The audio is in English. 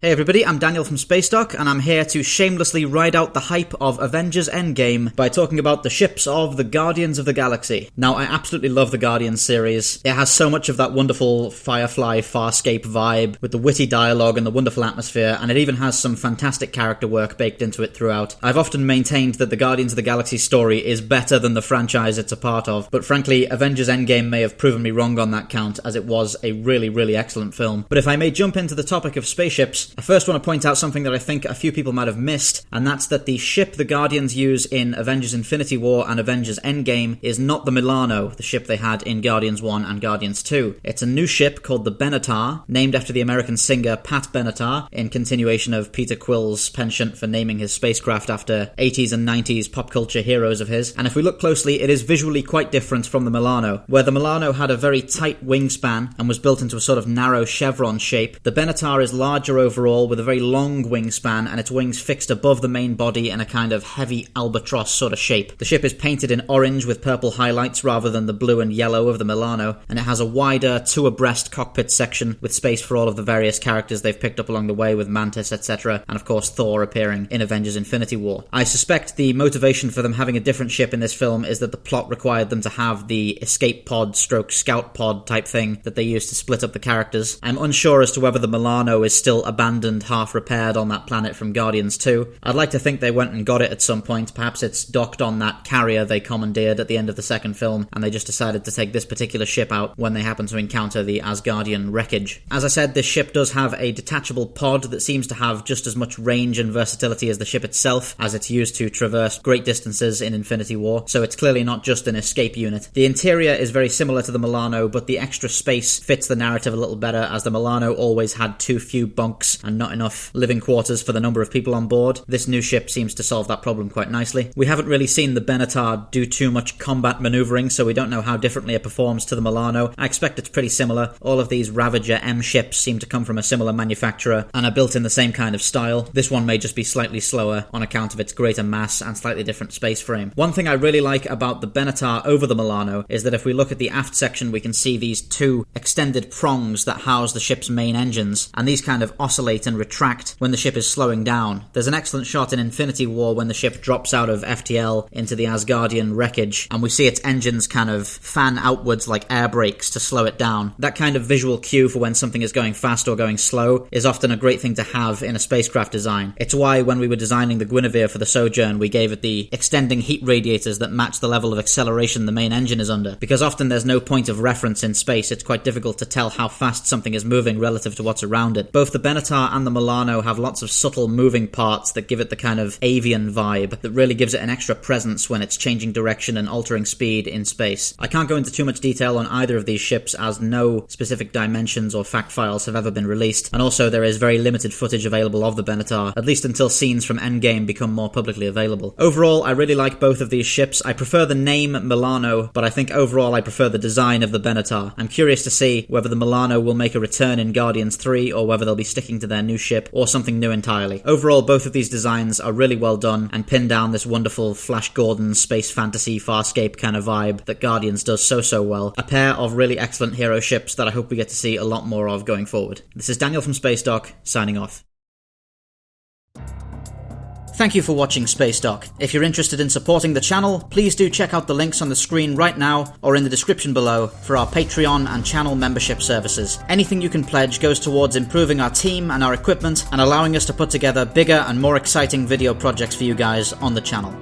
Hey everybody, I'm Daniel from Spacedock, and I'm here to shamelessly ride out the hype of Avengers Endgame by talking about the ships of the Guardians of the Galaxy. Now, I absolutely love the Guardians series. It has so much of that wonderful Firefly, Farscape vibe, with the witty dialogue and the wonderful atmosphere, and it even has some fantastic character work baked into it throughout. I've often maintained that the Guardians of the Galaxy story is better than the franchise it's a part of, but frankly, Avengers Endgame may have proven me wrong on that count, as it was a really, really excellent film. But if I may jump into the topic of spaceships, I first want to point out something that I think a few people might have missed, and that's that the ship the Guardians use in Avengers Infinity War and Avengers Endgame is not the Milano, the ship they had in Guardians 1 and Guardians 2. It's a new ship called the Benatar, named after the American singer Pat Benatar, in continuation of Peter Quill's penchant for naming his spacecraft after 80s and 90s pop culture heroes of his. And if we look closely, it is visually quite different from the Milano. Where the Milano had a very tight wingspan and was built into a sort of narrow chevron shape, the Benatar is larger overall, with a very long wingspan and its wings fixed above the main body in a kind of heavy albatross sort of shape. The ship is painted in orange with purple highlights rather than the blue and yellow of the Milano, and it has a wider two-abreast cockpit section with space for all of the various characters they've picked up along the way, with Mantis, etc., and of course Thor appearing in Avengers Infinity War. I suspect the motivation for them having a different ship in this film is that the plot required them to have the escape pod stroke scout pod type thing that they used to split up the characters. I'm unsure as to whether the Milano is still abandoned, half repaired on that planet from Guardians 2. I'd like to think they went and got it at some point. Perhaps it's docked on that carrier they commandeered at the end of the second film, and they just decided to take this particular ship out when they happen to encounter the Asgardian wreckage. As I said, this ship does have a detachable pod that seems to have just as much range and versatility as the ship itself, as it's used to traverse great distances in Infinity War, so it's clearly not just an escape unit. The interior is very similar to the Milano, but the extra space fits the narrative a little better, as the Milano always had too few bunks and not enough living quarters for the number of people on board. This new ship seems to solve that problem quite nicely. We haven't really seen the Benatar do too much combat maneuvering, so we don't know how differently it performs to the Milano. I expect it's pretty similar. All of these Ravager M ships seem to come from a similar manufacturer and are built in the same kind of style. This one may just be slightly slower on account of its greater mass and slightly different space frame. One thing I really like about the Benatar over the Milano is that if we look at the aft section, we can see these two extended prongs that house the ship's main engines, and these kind of oscillate and retract when the ship is slowing down. There's an excellent shot in Infinity War when the ship drops out of FTL into the Asgardian wreckage, and we see its engines kind of fan outwards like air brakes to slow it down. That kind of visual cue for when something is going fast or going slow is often a great thing to have in a spacecraft design. It's why when we were designing the Guinevere for the Sojourn, we gave it the extending heat radiators that match the level of acceleration the main engine is under, because often there's no point of reference in space. It's quite difficult to tell how fast something is moving relative to what's around it. Both the Benatar and the Milano have lots of subtle moving parts that give it the kind of avian vibe that really gives it an extra presence when it's changing direction and altering speed in space. I can't go into too much detail on either of these ships, as no specific dimensions or fact files have ever been released, and also there is very limited footage available of the Benatar, at least until scenes from Endgame become more publicly available. Overall, I really like both of these ships. I prefer the name Milano, but I think overall I prefer the design of the Benatar. I'm curious to see whether the Milano will make a return in Guardians 3, or whether they'll be sticking to their new ship, or something new entirely. Overall, both of these designs are really well done and pin down this wonderful Flash Gordon space fantasy Farscape kind of vibe that Guardians does so well. A pair of really excellent hero ships that I hope we get to see a lot more of going forward. This is Daniel from Spacedock, signing off. Thank you for watching Spacedock. If you're interested in supporting the channel, please do check out the links on the screen right now or in the description below for our Patreon and channel membership services. Anything you can pledge goes towards improving our team and our equipment and allowing us to put together bigger and more exciting video projects for you guys on the channel.